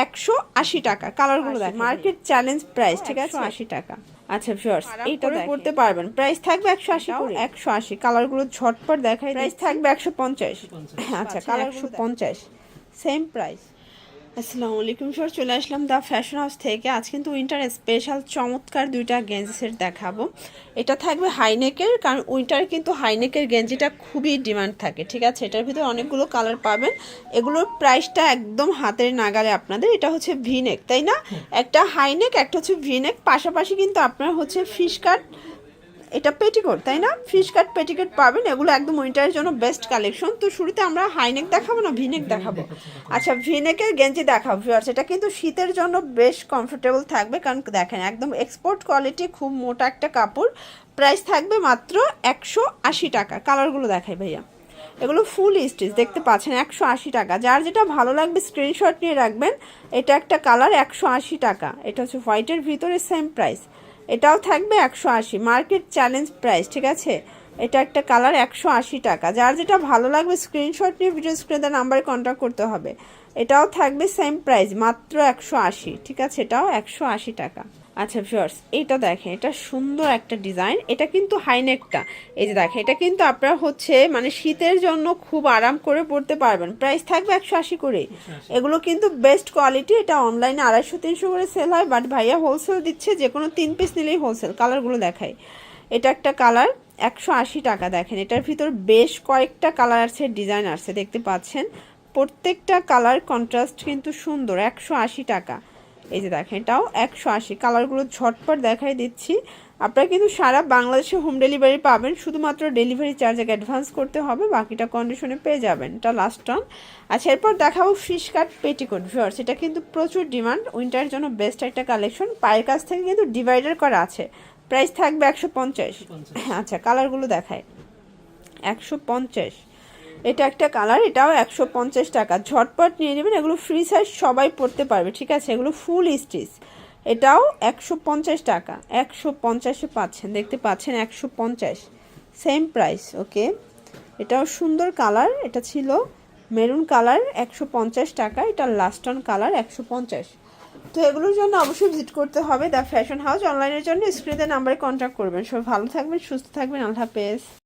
180 টাকা। কালারগুলো দেখেন, মার্কেট চ্যালেঞ্জ প্রাইস, ঠিক আছে, 180 টাকা। আচ্ছা ভিউয়ার্স, এইটা পড়তে পারবেন, প্রাইস থাকবে 180 করে। 180, কালারগুলো ঝটপট দেখাই, প্রাইস থাকবে 150। আচ্ছা, কালার 150, সেম প্রাইস। আসসালামু আলাইকুম স্যার, চলে আসলাম দা ফ্যাশন হাউস থেকে। আজ কিন্তু উইন্টার স্পেশাল চমৎকার দুইটা গেঞ্জি সেট দেখাবো। এটা থাকবে হাইনেকের, কারণ উইন্টারে কিন্তু হাইনেকের গেঞ্জিটা খুবই ডিমান্ড থাকে, ঠিক আছে। এটার ভিতরে অনেকগুলো কালার পাবেন। এগুলোর প্রাইসটা একদম হাতের নাগালে আপনাদের। এটা হচ্ছে ভিনেক, তাই না? একটা হাইনেক, একটা হচ্ছে ভিনেক, পাশাপাশি কিন্তু আপনার হচ্ছে ফিশ কাট, এটা পেটিকোট, তাই না? ফিশ কাট পেটিকোট পাবেন। এগুলো একদম উইন্টারের জন্য বেস্ট কালেকশন। তো শুরুতে আমরা হাইনেক দেখাবো না ভিনেক দেখাবো? আচ্ছা, ভিনেকের গেঞ্জি দেখাবো ভিউয়ার্স। এটা কিন্তু শীতের জন্য বেশ কমফোর্টেবল থাকবে, কারণ দেখেন একদম এক্সপোর্ট কোয়ালিটি, খুব মোটা একটা কাপড়। প্রাইস থাকবে মাত্র 180 টাকা। কালারগুলো দেখাই ভাইয়া, এগুলো ফুল স্টিচ দেখতে পাচ্ছেন, 180 টাকা। যার যেটা ভালো লাগবে স্ক্রিনশট নিয়ে রাখবেন। এটা একটা কালার, 180 টাকা। এটা হচ্ছে হোয়াইটের ভিতরে, সেম প্রাইস। এটাও থাকবে 180, মার্কেট চ্যালেঞ্জ প্রাইস, ঠিক আছে। এটা একটা কালার, 180 টাকা। যার যেটা ভালো লাগবে স্ক্রিনশট নিয়ে ভিডিও স্ক্রিনে দেওয়া নাম্বারে কন্ট্যাক্ট করতে হবে। এটাও থাকবে সেম প্রাইস, মাত্র 180, ঠিক আছে। এটাও 180 টাকা। আচ্ছা ভিউয়ার্স, এইটা দেখেন, এটা সুন্দর একটা ডিজাইন। এটা কিন্তু হাইনেকটা, এই যে দেখেন, এটা কিন্তু আপনারা হচ্ছে মানে শীতের জন্য খুব আরাম করে পরতে পারবেন। প্রাইস থাকবে 180 করে। এগুলো কিন্তু বেস্ট কোয়ালিটি। এটা অনলাইনে 250-300 করে সেল হয়, বাট ভাইয়া হোলসেল দিচ্ছে, যে কোনো 3 পিস নিলেই হোলসেল। কালারগুলো দেখাই, এটা একটা কালার, 180 টাকা। দেখেন এটার ভিতর বেশ কয়েকটা কালার আছে, ডিজাইন আছে, দেখতে পাচ্ছেন। প্রত্যেকটা কালার কন্ট্রাস্ট কিন্তু সুন্দর, 180 টাকা। এই যে দেখেন, এটাও 180। কালারগুলো ঝটপট দেখাই দিচ্ছি। আপনারা কিন্তু সারা বাংলাদেশে হোম ডেলিভারি পাবেন, শুধুমাত্র ডেলিভারি চার্জ আগে অ্যাডভান্স করতে হবে, বাকিটা কন্ডিশনে পেয়ে যাবেন। এটা লাস্ট টার্ন। আচ্ছা, এরপর দেখাবো ফিশ কাট পেটিকোট ভিউয়ার্স। এটা কিন্তু প্রচুর ডিমান্ড, উইন্টারের জন্য বেস্ট একটা কালেকশন। পায়ের কাছ থেকে কিন্তু ডিভাইডার করা আছে। প্রাইস থাকবে 150। আচ্ছা, কালারগুলো দেখায়, 150। এটা একটা কালার, এটাও 150 টাকা। ঝটপট নিয়ে নেবেন, এগুলো ফ্রি সাইজ, সবাই পরতে পারবে, ঠিক আছে। এগুলো ফুল স্টিচ। এটাও 150 টাকা। 150-এ পাচ্ছেন, দেখতে পাচ্ছেন, 150, সেম প্রাইস। ওকে, এটাও সুন্দর কালার। এটা ছিল মেরুন কালার, 150 টাকা। এটা লাস্ট অন কালার, 150। তো এগুলোর জন্য অবশ্যই ভিজিট করতে হবে দ্য ফ্যাশন হাউস। অনলাইনের জন্য স্ক্রিনে নাম্বারে কন্ট্যাক্ট করবেন। সবাই ভালো থাকবেন, সুস্থ থাকবেন, আল্লাহ হাফেজ।